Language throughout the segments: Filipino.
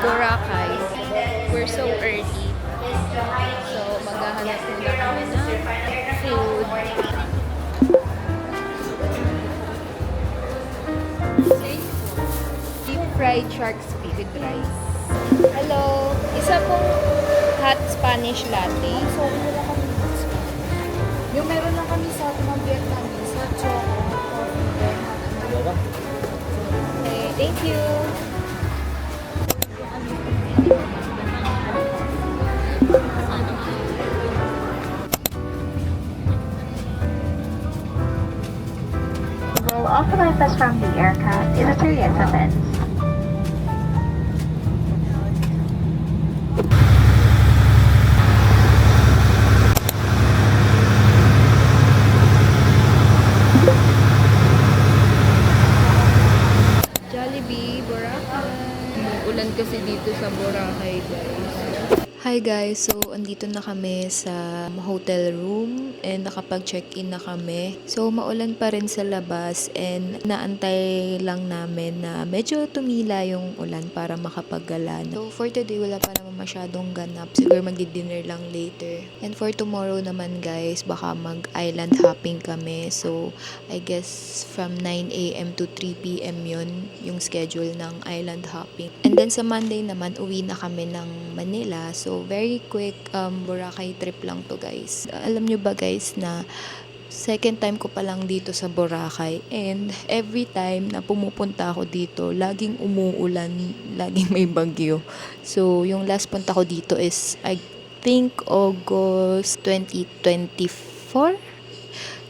Boracay. We're so early. So, maghahanap muna kami ng food. Deep fried shark's fin with rice. Hello! Isa pong hot Spanish latte. So, wala kami. Yung meron lang kami sa ating mga Vietnamese, sa choco, coffee, Okay, thank you! Will authorize us from the aircraft is a serious offense. Jollibee, Boracay. Ulan kasi dito sa Boracay, guys. Hi guys, so andito na kami sa hotel room and nakapag-check-in na kami. So maulan pa rin sa labas and naantay lang namin na medyo tumila yung ulan para makapag-gala. So for today wala pa naman masyadong ganap. Siguro magdi-dinner lang later. And for tomorrow naman guys, baka mag-island hopping kami. So I guess from 9 a.m. to 3 p.m. yun yung schedule ng island hopping. And then sa Monday naman, uwi na kami ng Manila. So, very quick Boracay trip lang to guys. Alam nyo ba guys na second time ko pa lang dito sa Boracay and every time na pumupunta ako dito, laging umuulan, laging may bagyo. So, yung last punta ko dito is I think August 2024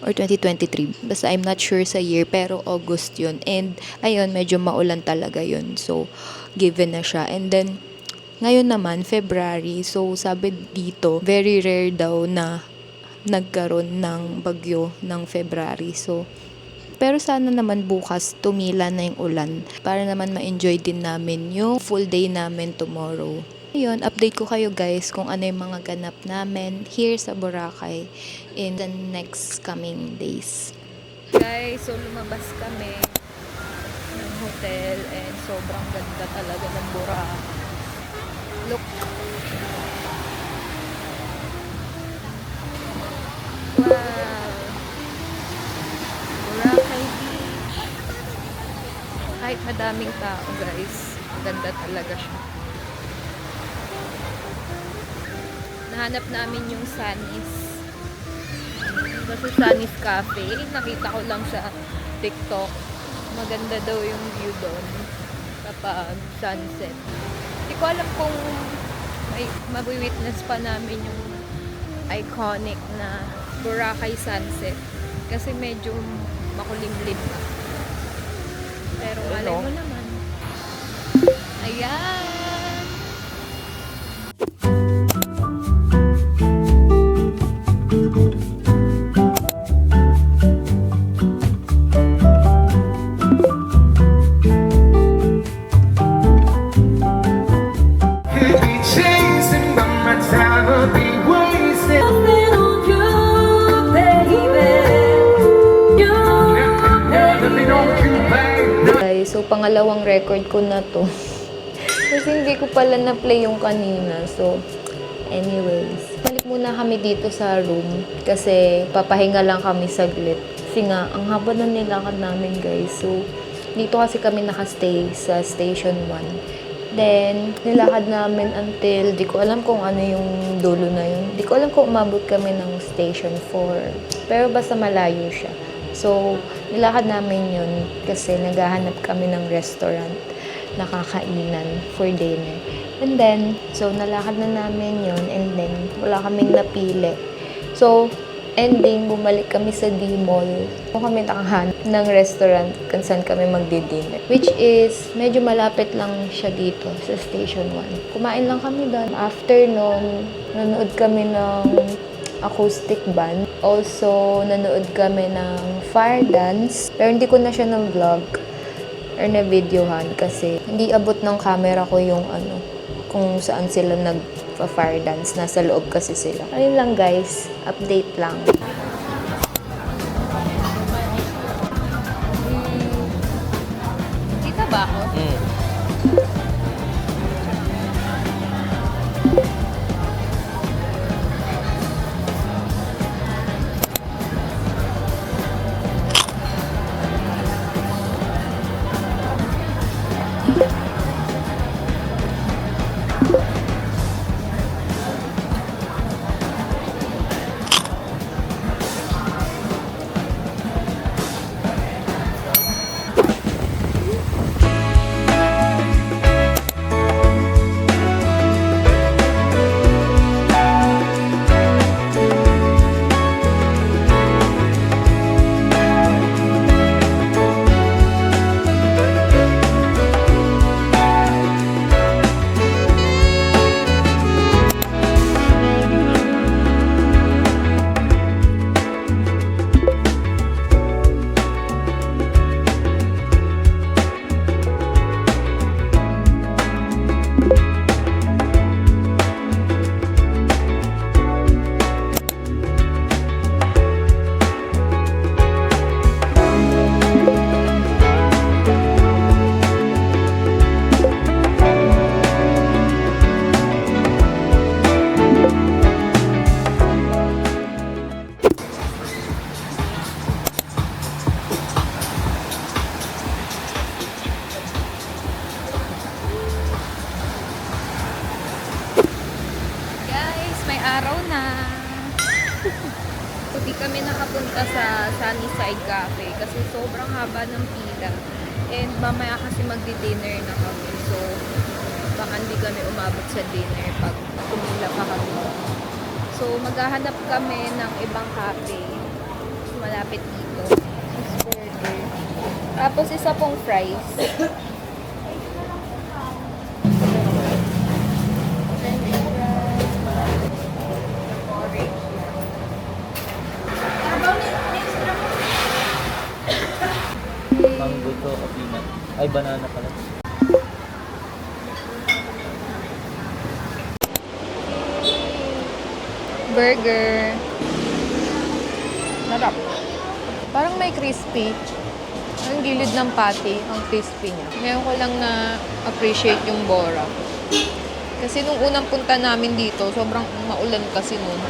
or 2023. Basta I'm not sure sa year pero August yun. And ayun, medyo maulan talaga yun. So, given na siya. And then, ngayon naman, February, so sabi dito, very rare daw na nagkaroon ng bagyo ng February. So, pero sana naman bukas tumila na yung ulan para naman ma-enjoy din namin yung full day namin tomorrow. Ayun, update ko kayo guys kung ano yung mga ganap namin here sa Boracay in the next coming days. Guys, so lumabas kami ng hotel and sobrang ganda talaga ng Boracay. Look. Wow. Boracay Beach. Kahit madaming tao guys, ganda talaga siya. Nahanap namin yung Sunny's. Kasi Sunny's Cafe. Nakita ko lang sa TikTok. Maganda daw yung view doon kapag sunset. Hindi ko alam kung may mawi-witness pa namin yung iconic na Boracay sunset. Kasi medyo makulimlim pa. Pero malay mo naman. Ayan! So, pangalawang record ko na to. Kasi hindi ko pala na-play yung kanina. So, anyways. Balik muna kami dito sa room. Kasi, papahinga lang kami saglit. Kasi nga, ang haba na nilakad namin, guys. So, dito kasi kami nakastay sa Station 1. Then, nilakad namin until, di ko alam kung ano yung dulo na yun. Di ko alam kung umabot kami ng Station 4. Pero basta malayo siya. So, nilakad namin yun kasi naghahanap kami ng restaurant na kakainan for dinner. And then, so nalakad na namin yun and then wala kaming napili. So, ending, bumalik kami sa D-Mall. Kung kami nakahanap ng restaurant kung saan kami magdi-dinner. Which is, medyo malapit lang siya dito sa Station 1. Kumain lang kami doon. After nun, nanood kami ng acoustic band. Also, nanood kami ng fire dance. Pero hindi ko na siya ng vlog or na videohan kasi hindi abot ng camera ko yung kung saan sila nag-fire dance. Nasa loob kasi sila. Ayun lang guys, update lang. Kita ba ako? Guys, may araw na. Hindi kami nakapunta sa Sunnyside Cafe kasi sobrang haba ng pila. And mamaya kasi magdi-dinner na kami. So, baka hindi kami umabot sa dinner pag pumila pa kami. So, maghahanap kami ng ibang cafe. Malapit dito. Cheeseburger. Tapos isa pong fries. Mango to o peanut. Ay, banana pala. Burger. Sarap. Parang may crispy. Ang gilid ng patty, ang crispy niya. Ngayon ko lang na-appreciate yung Bora. Kasi nung unang punta namin dito, sobrang maulan kasi nun.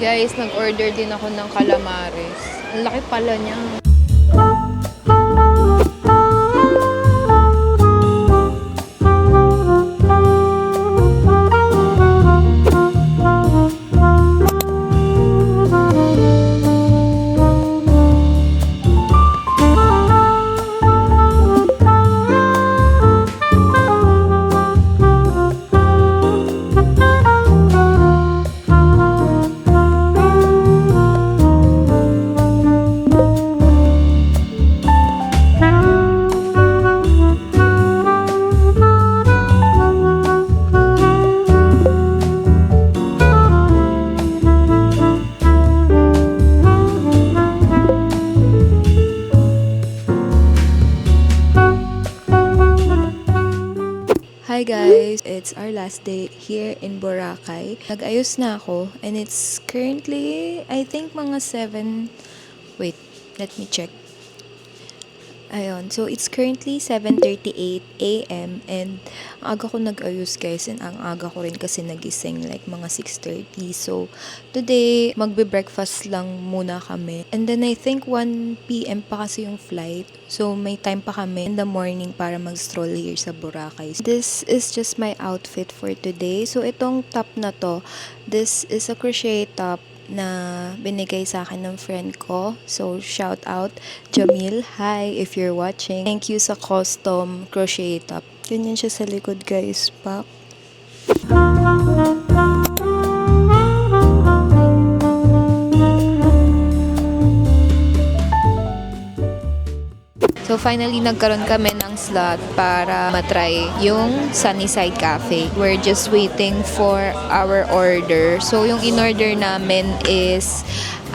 Guys, nag-order din ako ng calamares. Ang laki pala niya. Hi guys! It's our last day here in Boracay. Nag-ayos na ako and it's currently, I think mga 7... Wait, let me check. Ayun, so it's currently 7:38 a.m. and ang aga ko nag-ayos guys and ang aga ko rin kasi nagising like mga 6:30. So today, magbe-breakfast lang muna kami. And then I think 1 p.m. pa kasi yung flight. So may time pa kami in the morning para mag-stroll here sa Boracay. This is just my outfit for today. So itong top na to, this is a crochet top na binigay sa akin ng friend ko. So, shout out, Jamil. Hi, if you're watching. Thank you sa custom crochet top. Ganyan siya sa likod, guys. Pak. So, finally, nagkaroon kami ng slot para matry yung Sunnyside Cafe. We're just waiting for our order. So, yung in-order namin is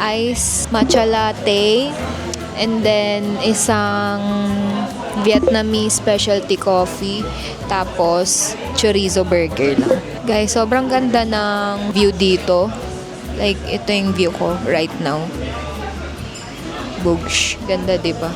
ice matcha latte and then isang Vietnamese specialty coffee tapos chorizo burger lang. Guys, sobrang ganda ng view dito. Like, ito yung view ko right now. Bugsh. Ganda, diba?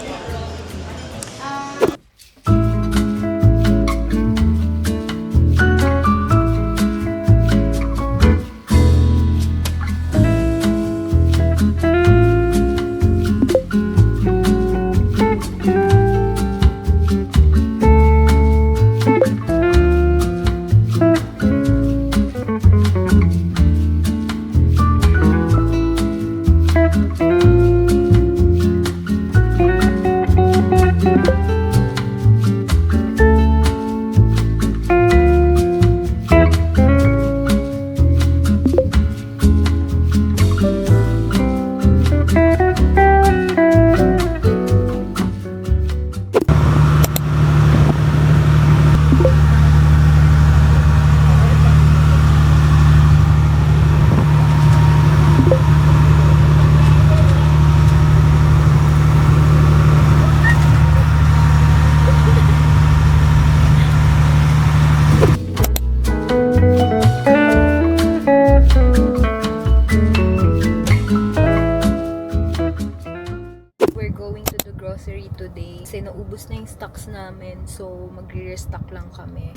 kasi naubos na yung stocks namin. So, magre-restock lang kami.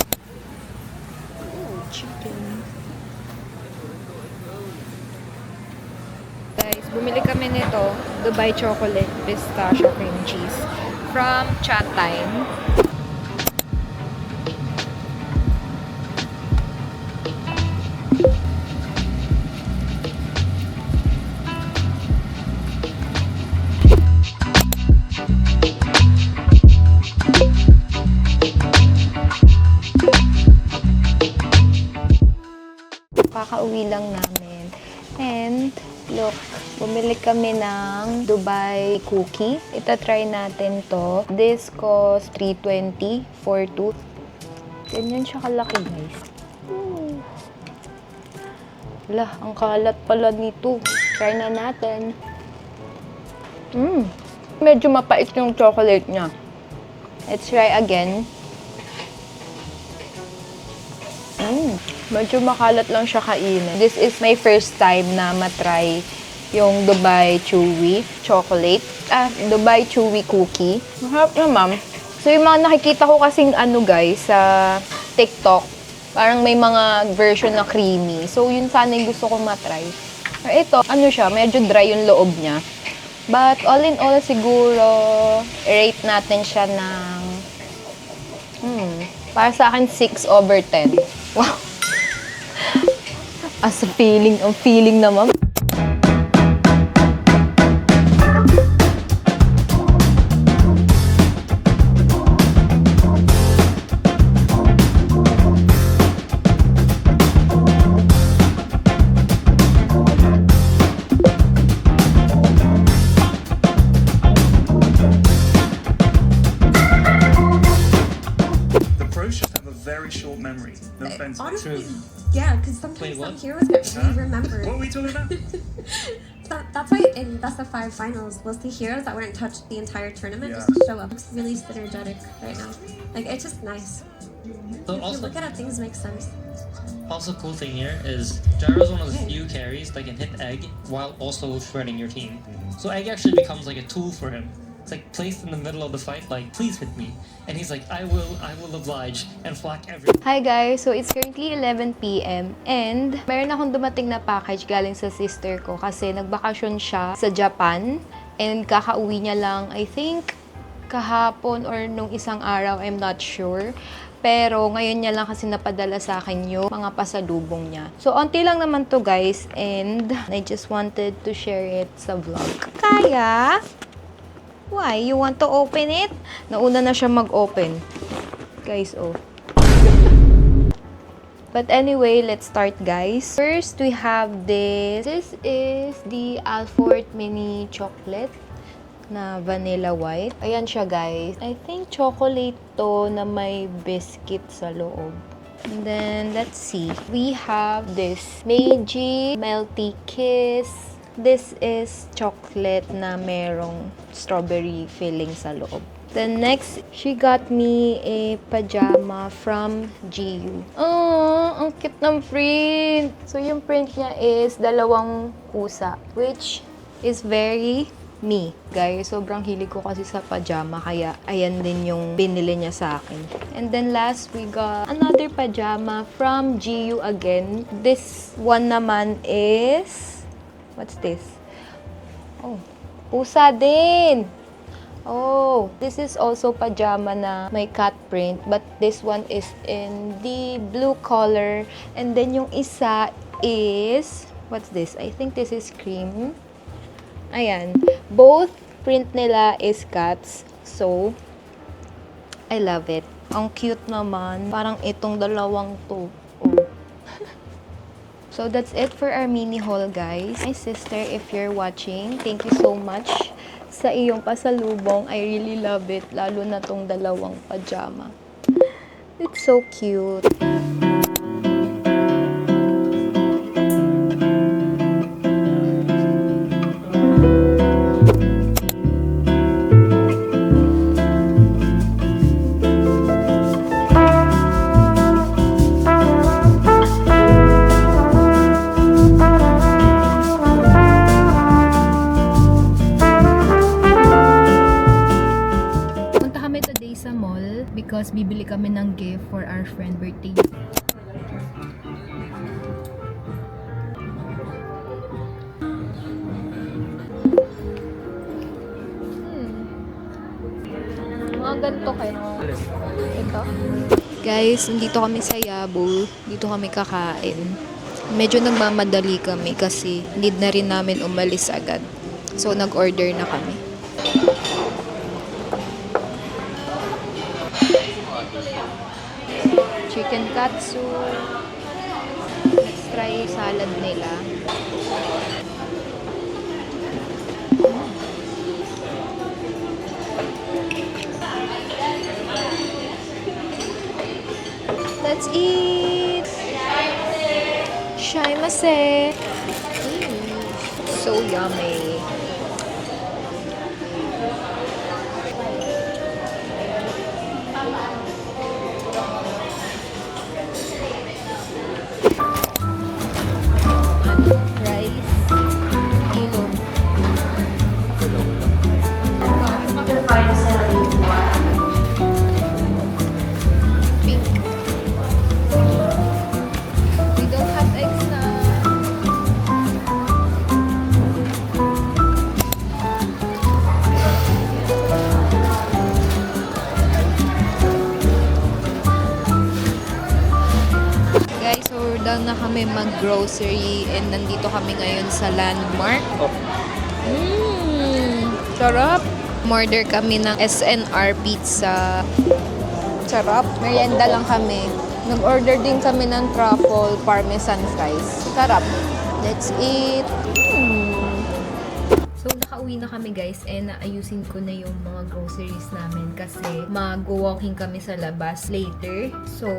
Oh, chicken. Guys, bumili kami nito, Dubai Chocolate Pistachio Cream Cheese from Chatime. Kakauwi lang namin. And, look, bumili kami ng Dubai cookie. Ita-try natin to. This cost 320 for 2. Ganyan siya kalaki, guys. Lah, ang kalat pala nito. Try na natin. Medyo mapait yung chocolate niya. Let's try again. Medyo makalat lang siya kainin. This is my first time na matry yung Dubai Chewy chocolate. Dubai Chewy cookie. Masarap naman. So, yung mga nakikita ko kasing guys, sa TikTok, parang may mga version na creamy. So, yun sana yung gusto kong matry. Pero ito, siya, medyo dry yung loob niya. But, all in all, siguro, rate natin siya ng, para sa akin, 6/10. Wow! As a feeling, ang feeling naman. The pros just have a very short memory. No offense. Honestly, yeah, because sometimes Wait, what? some heroes actually remember. What are we talking about? That's why in Best of 5 finals, we'll see heroes that weren't touched the entire tournament Yeah. just to show up. It's really synergetic right now. Like, it's just nice. So If you also, look at it, things make sense. also cool thing here is Gyro's one of the few carries that can hit Egg while also shredding your team. So Egg actually becomes like a tool for him. It's like placed in the middle of the fight, like, please hit me. And he's like, I will oblige, and flak every. Hi guys! So, it's currently 11 p.m. And meron akong dumating na package galing sa sister ko kasi nagbakasyon siya sa Japan. And kakauwi niya lang, I think, kahapon or nung isang araw, I'm not sure. Pero ngayon niya lang kasi napadala sa akin yung mga pasalubong niya. So, onti lang naman to guys. And I just wanted to share it sa vlog. Kaya? Why? You want to open it? Nauna na siya mag-open. Guys, oh. But anyway, let's start guys. First, we have this. This is the Alfort Mini Chocolate na vanilla white. Ayan siya guys. I think chocolate to na may biscuit sa loob. And then, let's see. We have this Meiji Melty Kiss. This is chocolate na merong strawberry filling sa loob. Then next, she got me a pajama from GU. Oh, ang cute ng print! So yung print niya is dalawang pusa, which is very me. Guys, sobrang hilig ko kasi sa pajama, kaya ayan din yung binili niya sa akin. And then last, we got another pajama from GU again. This one naman is... What's this? Oh, pusa din! Oh, this is also pajama na may cat print, but this one is in the blue color. And then yung isa is, what's this? I think this is cream. Ayan. Both print nila is cats. So, I love it. Ang cute naman. Parang itong dalawang to. Oh. So, that's it for our mini haul, guys. My sister, if you're watching, thank you so much sa iyong pasalubong. I really love it. Lalo na tong dalawang pajama. It's so cute. ng gift for our friend birthday. Mga ganito kayo. Ito. Guys, nandito kami sa Yabo. Dito kami kakain. Medyo nagmamadali kami kasi need na rin namin umalis agad. So, nag-order na kami. Chicken katsu. Let's try salad nila. Let's eat! Shaimase! So yummy! Rice. Ilog. Pink. We don't have eggs na. Guys, so we're done na kami mag-grocery and nandito kami ngayon sa Landmark. Sarap! Order kami ng SNR pizza. Sarap. Merienda lang kami. Nag-order din kami ng truffle parmesan fries. Sarap. Let's eat. So, nakauwi na kami guys and naayusin ko na yung mga groceries namin kasi mag-walking kami sa labas later. So,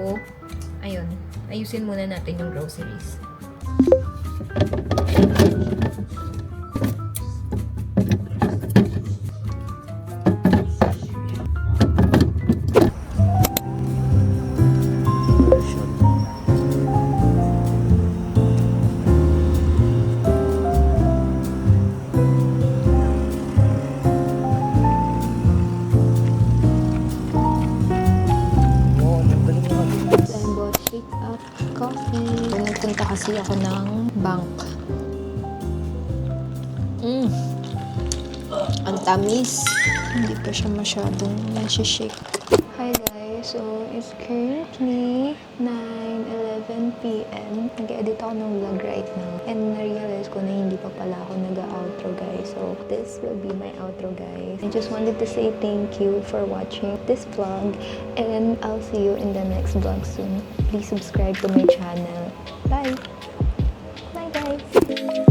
ayun. Ayusin muna natin yung groceries. I bought pick up coffee. Nagpunta kasi ako ng bank. Ang tamis. Hindi pa siya masyadong nasi-shake. Hi guys, so it's currently 9:11 p.m. Nag-edit ako ng vlog right now. And na-realize ko na hindi pa pala ako nag-outro guys. So this will be my outro guys. I just wanted to say thank you for watching this vlog. And I'll see you in the next vlog soon. Please subscribe to my channel. Bye! Bye guys!